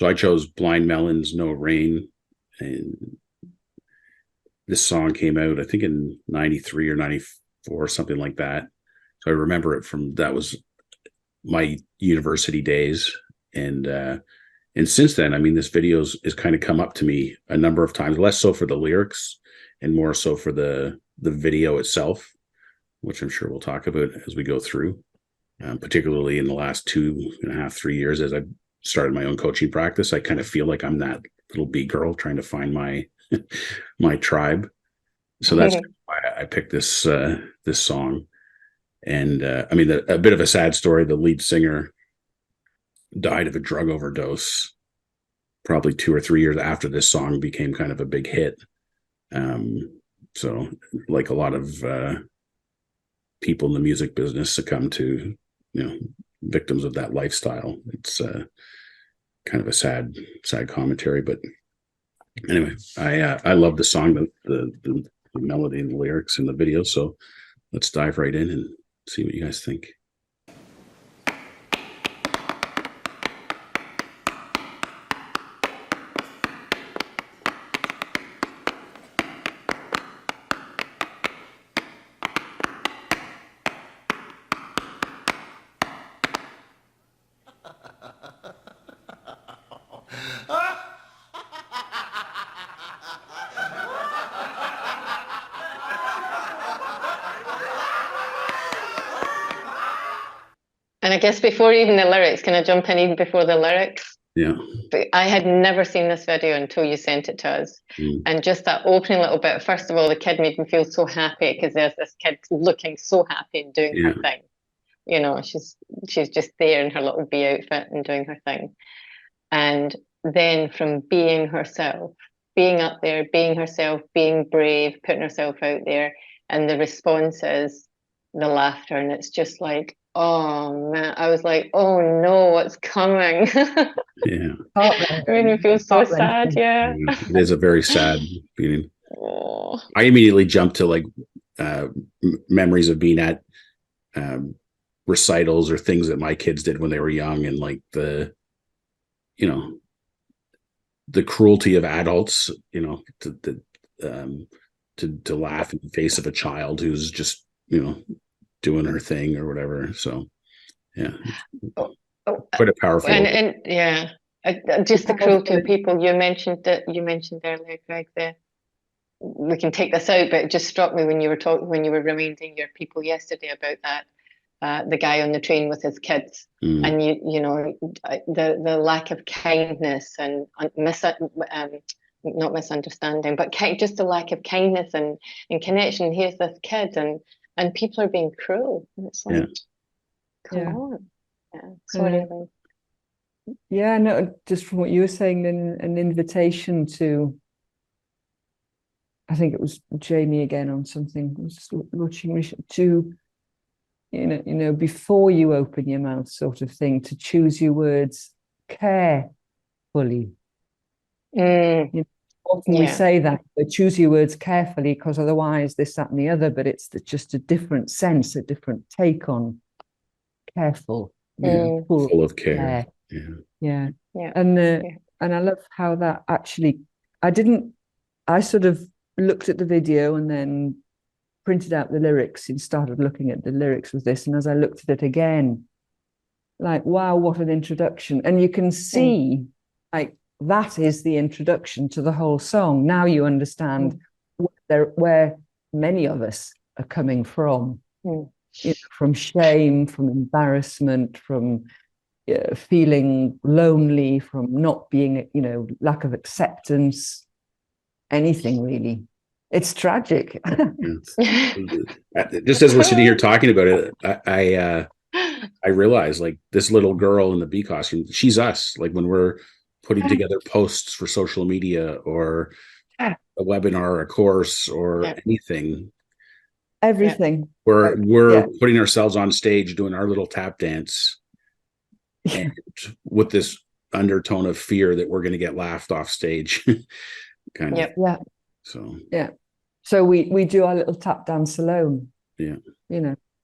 So I chose Blind Melon's No Rain, and this song came out, I think, in 93 or 94, something like that. So I remember it from that was my university days. And since then, I mean, this video is kind of come up to me a number of times, less so for the lyrics and more so for the video itself, which I'm sure we'll talk about as we go through, particularly in the last 2.5, 3 years as I started my own coaching practice. I kind of feel like I'm that little bee girl trying to find my my tribe. So that's why I picked this song. And I mean, a bit of a sad story. The lead singer died of a drug overdose probably 2 or 3 years after this song became kind of a big hit. So like a lot of people in the music business succumb to, victims of that lifestyle. It's kind of a sad commentary, but anyway, I love the song, the melody and the lyrics and the video. So let's dive right in and see what you guys think. And I guess before even the lyrics, can I jump in even before the lyrics? Yeah. I had never seen this video until you sent it to us. And just that opening little bit, first of all, the kid made me feel so happy because there's this kid looking so happy and doing her thing. She's just there in her little bee outfit and doing her thing. And then from being herself, being up there, being herself, being brave, putting herself out there, and the response is the laughter. And it's just like, oh man, I was like, oh no, what's coming? Yeah. It made me feel so sad. Yeah. It is a very sad feeling. Oh. I immediately jumped to like memories of being at recitals or things that my kids did when they were young, and like the cruelty of adults, to laugh in the face of a child who's just, doing her thing or whatever. So yeah, quite a powerful. And yeah, just the cruelty of people. You mentioned earlier, Greg, we can take this out, but it just struck me when you were reminding your people yesterday about that, the guy on the train with his kids, and the lack of kindness and not misunderstanding, but just the lack of kindness and connection. Here's this kid, and people are being cruel. And it's like, come on. Yeah. Sorry. Yeah, no, just from what you were saying, an invitation to, I think it was Jamie again on something, I was just watching, to, before you open your mouth sort of thing, to choose your words carefully. Often we say that, but choose your words carefully, because otherwise this, that, and the other, but it's just a different sense, a different take on careful. Full of care. Yeah. And I love how that actually, I sort of looked at the video and then printed out the lyrics and started looking at the lyrics with this. And as I looked at it again, like, wow, what an introduction. And you can see, like, that is the introduction to the whole song. Now you understand where many of us are coming from. From shame, from embarrassment, from feeling lonely, from not being, lack of acceptance, anything really. It's tragic. Just as we're sitting here talking about it, I realize, like, this little girl in the bee costume, she's us. Like when we're putting together posts for social media or a webinar or a course or anything. Everything. We're putting ourselves on stage doing our little tap dance, and with this undertone of fear that we're going to get laughed off stage. Kind of. Yeah. So we do our little tap dance alone. Yeah.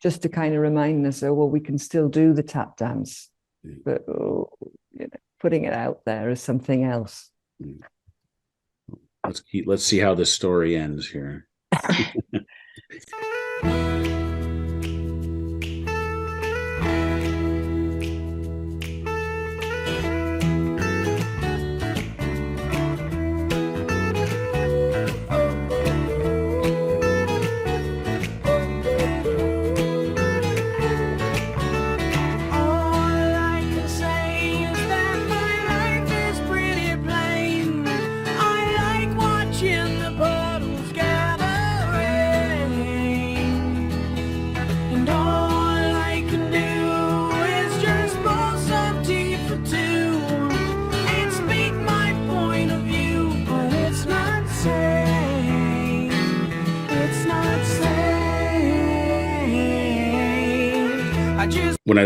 Just to kind of remind us, we can still do the tap dance, but putting it out there as something else. Let's see how this story ends here.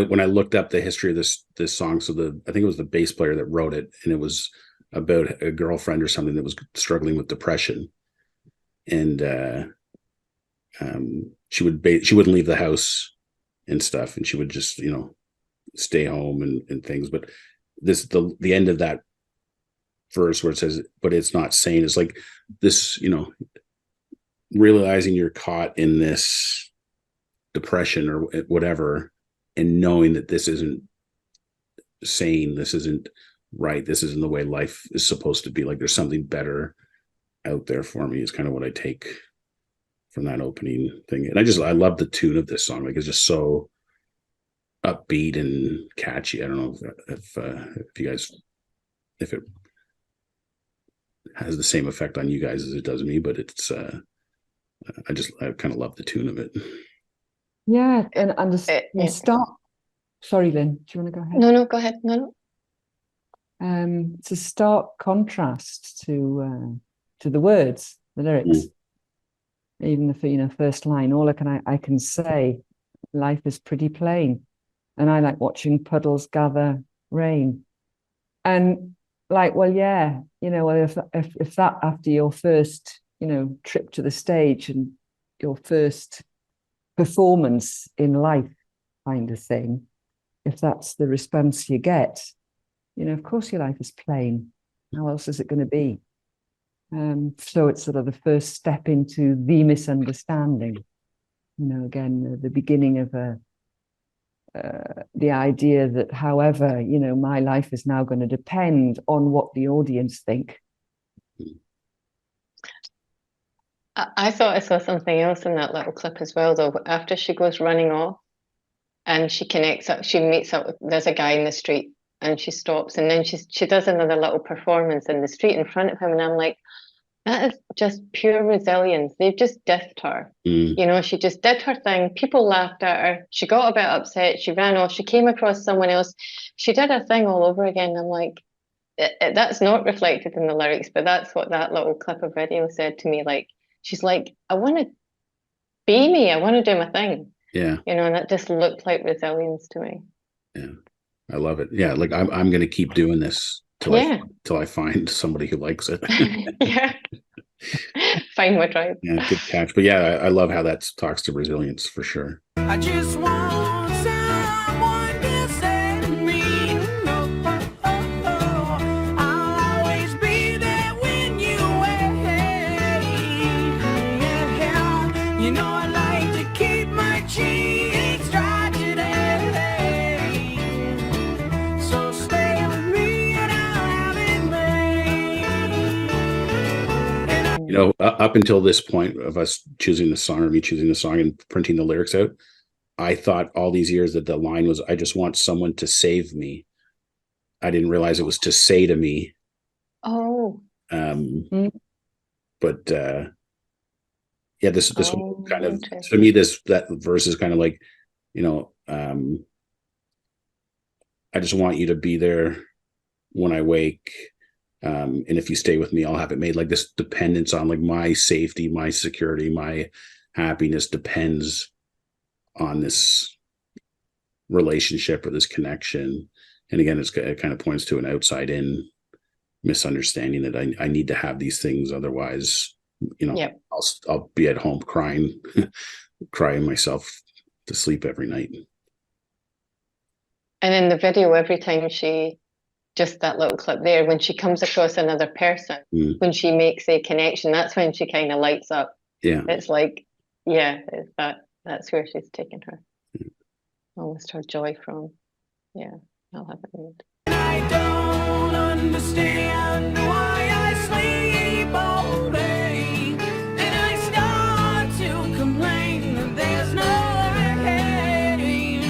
When I looked up the history of this song, so I think it was the bass player that wrote it, and it was about a girlfriend or something that was struggling with depression, and she wouldn't leave the house and stuff, and she would just stay home and things. But the end of that verse where it says, "But it's not sane," is like this, realizing you're caught in this depression or whatever, and knowing that this isn't sane, this isn't right, this isn't the way life is supposed to be. Like there's something better out there for me is kind of what I take from that opening thing. And I love the tune of this song. Like it's just so upbeat and catchy. I don't know if you guys, if it has the same effect on you guys as it does me, but it's I kind of love the tune of it. Yeah, and start. Sorry, Lynn, do you want to go ahead? No, go ahead. No. It's a stark contrast to the words, the lyrics. Even the first line, all I can say, life is pretty plain, and I like watching puddles gather rain. And like, well, yeah, if that after your first trip to the stage and your first performance in life kind of thing, if that's the response you get, of course your life is plain. How else is it going to be? So it's sort of the first step into the misunderstanding, again, the beginning of the idea that however, my life is now going to depend on what the audience think. I thought I saw something else in that little clip as well, though. After she goes running off and she connects up, she meets up with, there's a guy in the street, and she stops, and then she does another little performance in the street in front of him, and I'm like, that is just pure resilience. They've just diffed her. She just did her thing. People laughed at her. She got a bit upset. She ran off. She came across someone else. She did her thing all over again. I'm like, that's not reflected in the lyrics, but that's what that little clip of video said to me. Like, she's like, I want to be me. I want to do my thing. Yeah. And that just looked like resilience to me. Yeah. I love it. Yeah. Like I'm going to keep doing this till I find somebody who likes it. Yeah. Find my tribe. Yeah. Good catch. But yeah, I love how that talks to resilience for sure. I just want someone to save me. I'll always be there when you wait. I like to keep my cheeks dry today. So stay with me and I'll have it made. Up until this point of us choosing the song, or me choosing the song and printing the lyrics out, I thought all these years that the line was, I just want someone to save me. I didn't realize it was to say to me. Oh. But yeah, this whole kind of, to me, that verse is kind of like, I just want you to be there when I wake. And if you stay with me, I'll have it made. Like this dependence on like my safety, my security, my happiness depends on this relationship or this connection. And again, it kind of points to an outside in misunderstanding that I need to have these things. Otherwise, I'll be at home crying myself to sleep every night. And in the video, every time she just that little clip there, when she comes across another person, when she makes a connection, that's when she kind of lights up. Yeah. It's like, yeah, that's where she's taken her, almost her joy from. Yeah, I'll have it read. I don't understand why I sleep all day, and I start to complain that there's no rain,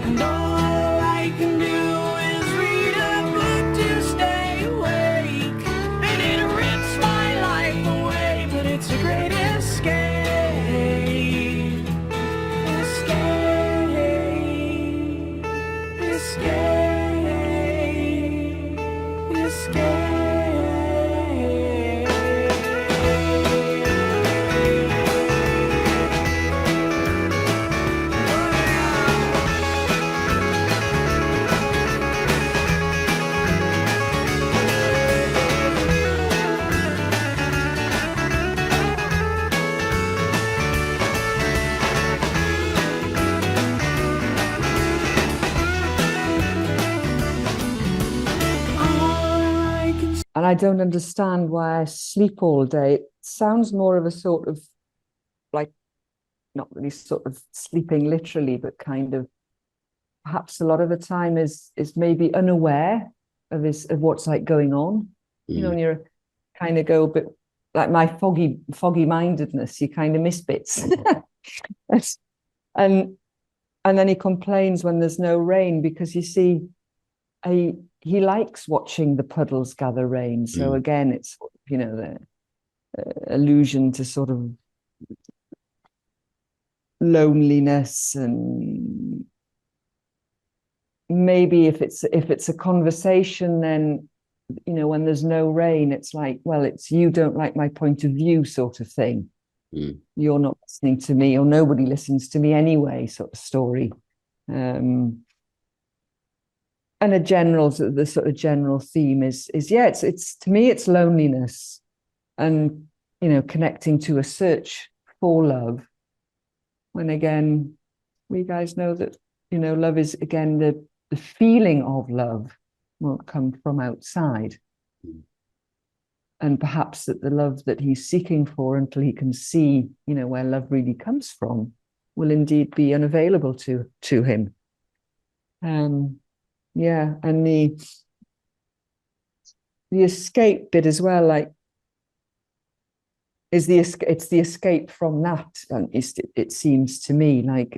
and all I can do is read a book to stay awake, and it rips my life away, but it's a great escape. And I don't understand why I sleep all day. It sounds more of a sort of like, not really sort of sleeping literally, but kind of perhaps a lot of the time is maybe unaware of what's like going on. You know, when you're kind of go a bit like my foggy mindedness, you kind of miss bits. and then he complains when there's no rain, because you see he likes watching the puddles gather rain. So again, it's, you know, the allusion to sort of loneliness, and maybe if it's a conversation, then, you know, when there's no rain, it's like, well, it's you don't like my point of view sort of thing. You're not listening to me, or nobody listens to me anyway, sort of story. And the sort of general theme is yeah, it's to me, it's loneliness, and, you know, connecting to a search for love. When again, we guys know that, you know, love is, again, the feeling of love won't come from outside. And perhaps that the love that he's seeking for, until he can see, you know, where love really comes from, will indeed be unavailable to him. Yeah, and the escape bit as well, like, it's the escape from that, and it seems to me like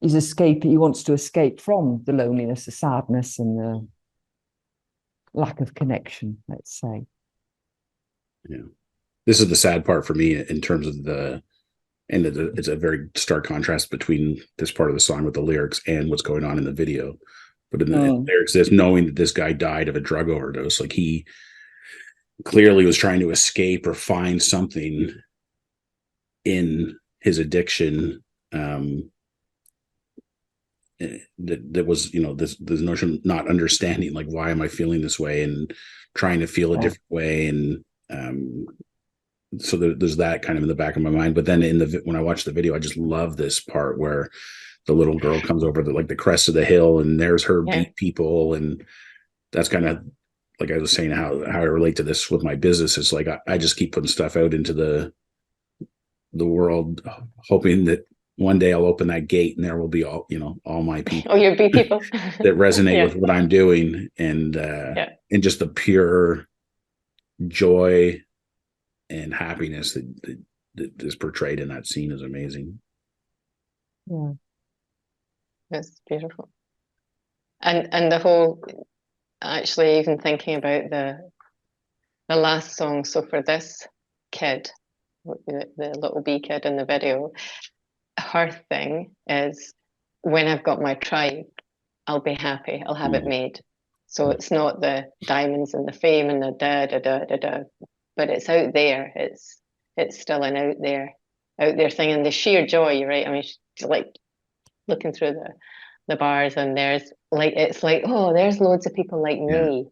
he wants to escape from the loneliness, the sadness, and the lack of connection, let's say. Yeah, this is the sad part for me in terms of it's a very stark contrast between this part of the song with the lyrics and what's going on in the video. But in the lyrics, there's knowing that this guy died of a drug overdose. Like, he clearly was trying to escape or find something in his addiction, that was, you know, this notion of not understanding, like, why am I feeling this way, and trying to feel a different way. And so there's that kind of in the back of my mind. But then when I watch the video, I just love this part where the little girl comes over the crest of the hill, and there's her beat people. And that's kind of, like I was saying, how I relate to this with my business. It's like, I just keep putting stuff out into the world, hoping that one day I'll open that gate and there will be all my people. Oh, your bee people that resonate with what I'm doing. And just the pure joy and happiness that is portrayed in that scene is amazing. Yeah. It's beautiful. And the whole, actually, even thinking about the last song, so for this kid, the little bee kid in the video, her thing is, when I've got my tribe, I'll be happy, I'll have it made. So it's not the diamonds and the fame and the da, but it's out there. It's still an out there thing, and the sheer joy, you're right. I mean, she's like looking through the bars, and there's like, it's like, oh, there's loads of people like me,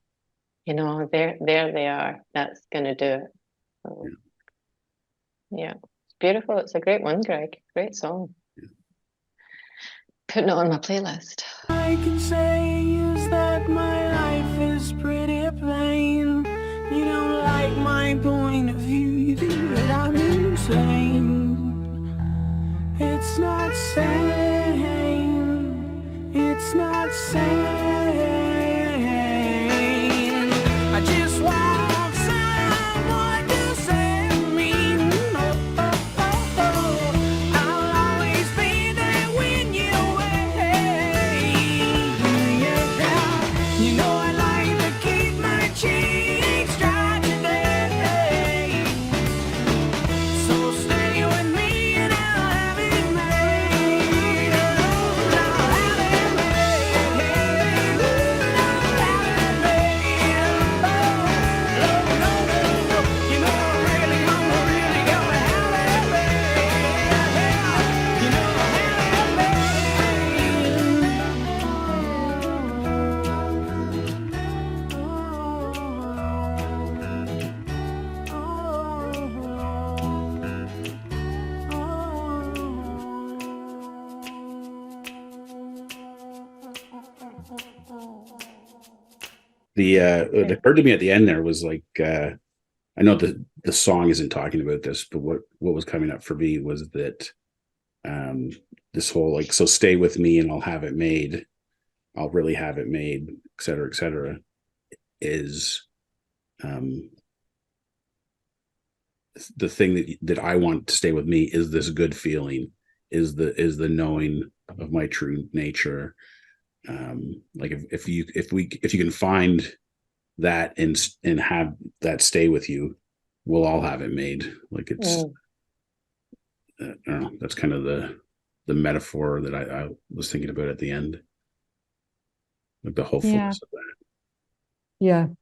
you know, there they are. That's gonna do it. So, yeah, it's beautiful. It's a great one, Greg. Great song. putting it on my playlist. I can say is that my life is pretty plain. You don't like my point of view, you think that I'm insane. It's not sane, it's not sane. I just want someone to save me. I'll always be there when you're away. Yeah. You know I like to keep my cheeks dry today. So stay with me and I'll have it made. I'll have it made. I'll have it made. Oh, no, no, no. You know I'm really gonna have it made. You know I'll It occurred to me at the end there was like, I know the song isn't talking about this, but what was coming up for me was that this whole like, so stay with me and I'll have it made, I'll really have it made, et cetera, is the thing that I want to stay with me is this good feeling, is the knowing of my true nature. Like if you can find that and have that stay with you, we'll all have it made. Like it's I don't know, that's kind of the metaphor that I was thinking about at the end, like the hopefulness of that.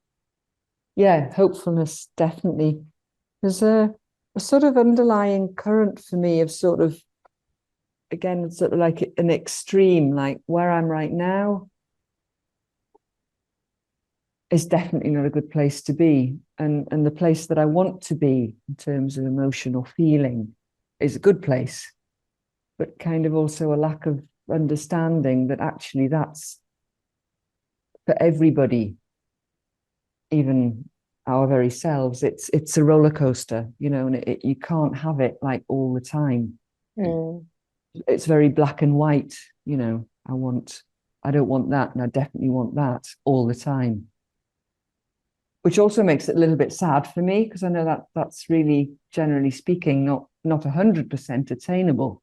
Yeah, hopefulness, definitely. There's a sort of underlying current for me of sort of, again, sort of like an extreme, like where I'm right now is definitely not a good place to be. And the place that I want to be in terms of emotional feeling is a good place, but kind of also a lack of understanding that actually that's for everybody, even our very selves. It's a roller coaster, you know, and you can't have it like all the time. It's very black and white, you know. I don't want that, and I definitely want that all the time, which also makes it a little bit sad for me, because I know that that's really, generally speaking, not 100% attainable.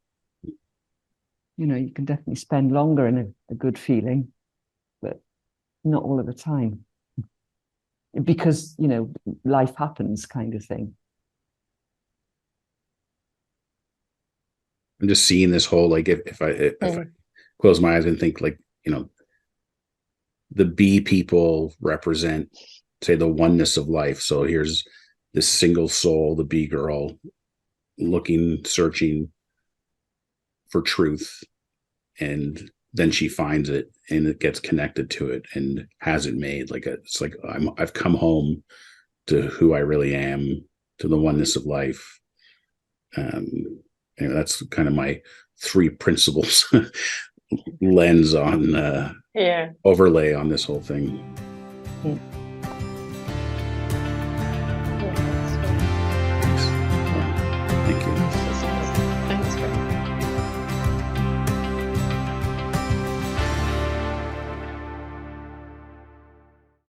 You know, you can definitely spend longer in a good feeling, but not all of the time, because, you know, life happens, kind of thing. I'm just seeing this whole, like, if I close my eyes and think, like, you know, the bee people represent, say, the oneness of life. So here's this single soul, the bee girl, looking, searching for truth, and then she finds it and it gets connected to it and has it made. Like it's like I've come home to who I really am, to the oneness of life. You know, that's kind of my three principles lens on overlay on this whole thing.